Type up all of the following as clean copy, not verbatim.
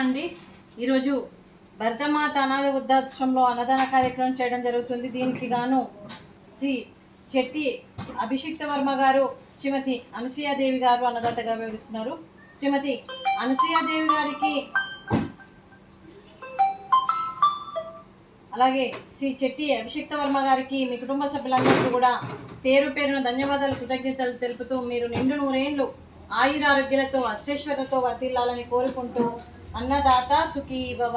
అండి ఈరోజు భరతమాత అనాథ వృద్ధాశ్రమంలో అన్నదాన కార్యక్రమం చేయడం జరుగుతుంది. దీనికి గాను శ్రీ చెట్టి అభిషిక్త వర్మ గారు, శ్రీమతి అనసూయాదేవి గారు అన్నదాతగా వివరిస్తున్నారు. శ్రీమతి అనసూయాదేవి గారికి అలాగే శ్రీ చెట్టి అభిషిక్త వర్మ గారికి మీ కుటుంబ సభ్యులందరికీ కూడా పేరు పేరున ధన్యవాదాలు, కృతజ్ఞతలు తెలుపుతూ మీరు నిండు నూరేళ్లు ఆయురారోగ్యాలతో అష్టేశ్వరతో వర్తిల్లాలని కోరుకుంటూ అన్నదాత సుఖీ భవ.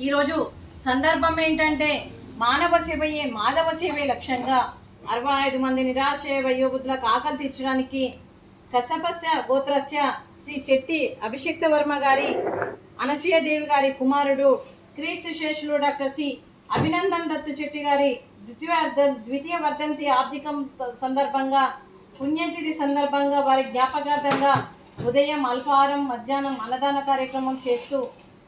ఈరోజు సందర్భం ఏంటంటే మానవ సేవయే మాధవ సేవే లక్ష్యంగా 65 మంది నిరాశ్రయ వయోవృద్ధులకు ఆకలి తీర్చడానికి కసపస్య గోత్రస్య శ్రీ చెట్టి అభిషిక్త వర్మ గారి అనసూయాదేవి గారి కుమారుడు క్రీస్తు శేషులు డాక్టర్ సి అభినందన్ దత్తు చెట్టి గారి ద్వితీయ వర్ధంతి ఆర్థికం సందర్భంగా పుణ్యతిథి సందర్భంగా వారి జ్ఞాపకార్థంగా ఉదయం అల్పాహారం, మధ్యాహ్నం అన్నదాన కార్యక్రమం చేస్తూ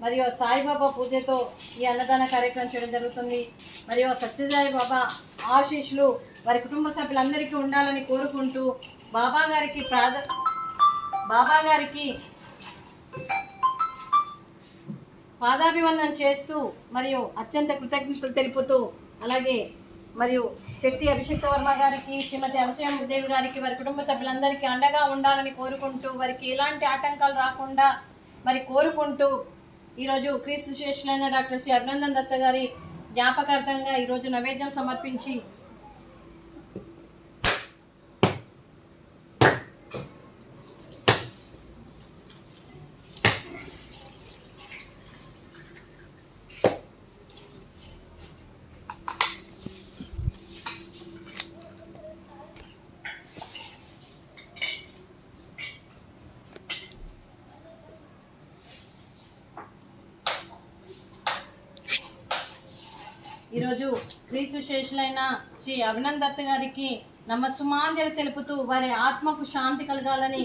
మరియు సాయిబాబా పూజతో ఈ అన్నదాన కార్యక్రమం చేయడం జరుగుతుంది. మరియు సత్యసాయి బాబా ఆశీస్సులు వారి కుటుంబ సభ్యులందరికీ ఉండాలని కోరుకుంటూ బాబా గారికి పాదాభివందనం చేస్తూ మరియు అత్యంత కృతజ్ఞతలు తెలుపుతూ అలాగే మరియు చెట్టి అభిషిక్త వర్మ గారికి, శ్రీమతి అనసూయాదేవి గారికి, వారి కుటుంబ సభ్యులందరికీ అండగా ఉండాలని కోరుకుంటూ వారికి ఎలాంటి ఆటంకాలు రాకుండా మరి కోరుకుంటూ ఈరోజు క్రీస్తు శేషులైన డాక్టర్ సి అభినందన్ దత్త గారి జ్ఞాపకార్థంగా ఈరోజు నైవేద్యం సమర్పించి ఈరోజు క్రీస్తు శేషులైన శ్రీ అభినందన్ దత్త గారికి నమస్సుమాంజలి తెలుపుతూ వారి ఆత్మకు శాంతి కలగాలని,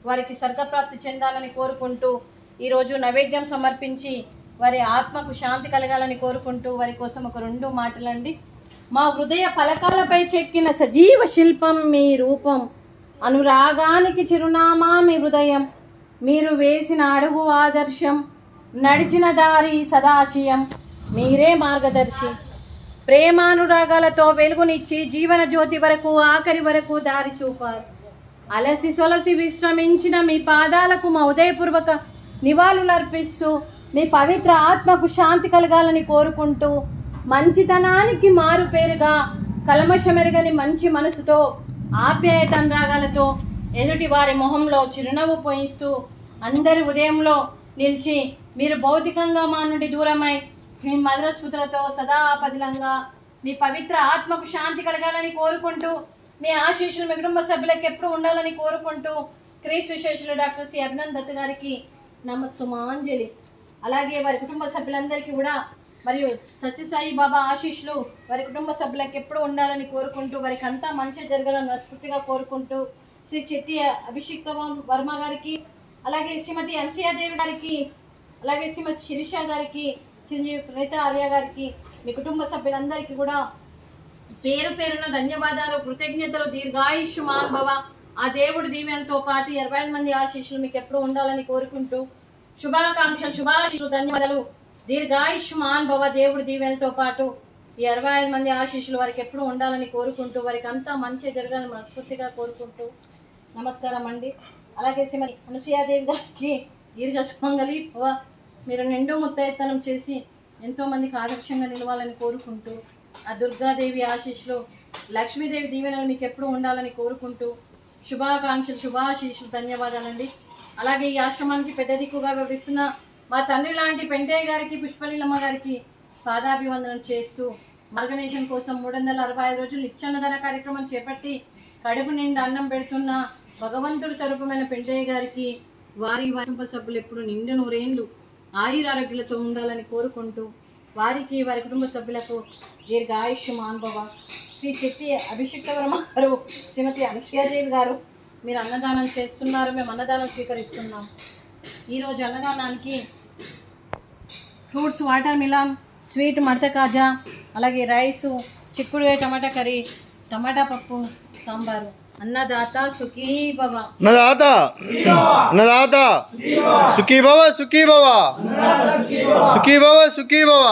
వారికి స్వర్గప్రాప్తి చెందాలని కోరుకుంటూ ఈరోజు నైవేద్యం సమర్పించి వారి ఆత్మకు శాంతి కలగాలని కోరుకుంటూ వారి కోసం ఒక 2 మాటలండి. మా హృదయ పలకాలపై చెక్కిన సజీవ శిల్పం మీ రూపం, అనురాగానికి చిరునామా మీ హృదయం, మీరు వేసిన అడుగు ఆదర్శం, నడిచిన దారి సదాశయం, మీరే మార్గదర్శి. ప్రేమానురాగాలతో వెలుగునిచ్చి జీవన జ్యోతి వరకు ఆఖరి వరకు దారి చూపారు. అలసి సొలసి విశ్రమించిన మీ పాదాలకు మా ఉదయపూర్వక నివాళులర్పిస్తూ మీ పవిత్ర ఆత్మకు శాంతి కలగాలని కోరుకుంటూ మంచితనానికి మారు పేరుగా కల్మషమెరగని మంచి మనసుతో ఆప్యాయతనురాగాలతో ఎదుటి వారి మొహంలో చిరునవ్వు పోయిస్తూ అందరి ఉదయంలో నిలిచి మీరు భౌతికంగా మా నుండి దూరమై మీ మధుర స్మృతులతో సదా పదిలంగా మీ పవిత్ర ఆత్మకు శాంతి కలగాలని కోరుకుంటూ మీ ఆశీస్సులు మీ కుటుంబ సభ్యులకు ఎప్పుడు ఉండాలని కోరుకుంటూ క్రీస్తు శేషులు డాక్టర్ సి అభినందన్ దత్త గారికి నమస్సుమాంజలి. అలాగే వారి కుటుంబ సభ్యులందరికీ కూడా మరియు సత్యసాయి బాబా ఆశీస్సులు వారి కుటుంబ సభ్యులకు ఎప్పుడు ఉండాలని కోరుకుంటూ వారికి అంతా మంచి జరగాలని మనస్ఫూర్తిగా కోరుకుంటూ శ్రీ చెట్టి అభిషిక్త వర్మ గారికి, అలాగే శ్రీమతి అనసూయాదేవి గారికి, అలాగే శ్రీమతి శిరీష గారికి, చిరంజీవి ప్రణీత ఆర్య గారికి, మీ కుటుంబ సభ్యులందరికీ కూడా పేరు పేరున ధన్యవాదాలు, కృతజ్ఞతలు, దీర్ఘాయుష్మాన్ భవ. ఆ దేవుడి దీవెనతో పాటు 25 మంది ఆశీస్సులు మీకు ఎప్పుడు ఉండాలని కోరుకుంటూ శుభాకాంక్షలు, శుభాశీస్సులు, ధన్యవాదాలు, దీర్ఘాయుష్మాన్ భవ. దేవుడి దీవెనతో పాటు ఈ 25 మంది ఆశీస్సులు వారికి ఎప్పుడు ఉండాలని కోరుకుంటూ వారికి అంతా మంచి జరగాలని మనస్ఫూర్తిగా కోరుకుంటూ నమస్కారం అండి. అలాగే శ్రీమతి అనసూయాదేవి గారికి దీర్ఘ సుమంగళి భవ. మీరు నిండు ముత్తైతనం చేసి ఎంతోమందికి ఆదర్శంగా నిలవాలని కోరుకుంటూ ఆ దుర్గాదేవి ఆశీస్సులు, లక్ష్మీదేవి దీవెనలు మీకు ఎప్పుడు ఉండాలని కోరుకుంటూ శుభాకాంక్షలు, శుభాశీస్సులు, ధన్యవాదాలండి. అలాగే ఈ ఆశ్రమానికి పెద్ద దిక్కుగా వివరిస్తున్న మా తండ్రి లాంటి పెంటయ్య గారికి, పుష్పలీలమ్మ గారికి పాదాభివందనం చేస్తూ మార్గనేషన్ కోసం 365 రోజులు నిత్యాన్నదాన కార్యక్రమం చేపట్టి కడుపు నిండా అన్నం పెడుతున్న భగవంతుడు స్వరూపమైన పెంటయ్య గారికి వారి కుటుంబ సభ్యులు ఎప్పుడు నిండు నూరేళ్లు ఆయురారోగ్యాలతో ఉండాలని కోరుకుంటూ వారికి వారి కుటుంబ సభ్యులకు దీర్ఘాయుష్మాన్ భవ. శ్రీ చెట్టి అభిషిక్త వర్మ గారు, శ్రీమతి అనసూయాదేవి గారు మీరు అన్నదానం చేస్తున్నారు, మేము అన్నదానం స్వీకరిస్తున్నాం. ఈరోజు అన్నదానానికి ఫ్రూట్స్, వాటర్ మిలాన్, స్వీట్ మడత కాజా, అలాగే రైసు, చిక్కుడుకాయ టమాటా కర్రీ, టమాటా పప్పు, సాంబారు అన్నదాత సుఖీ భవ. అన్నదాత అన్నదాత సుఖీ భవ సుఖీ భవ సుఖీ భవ సుఖీ భవ.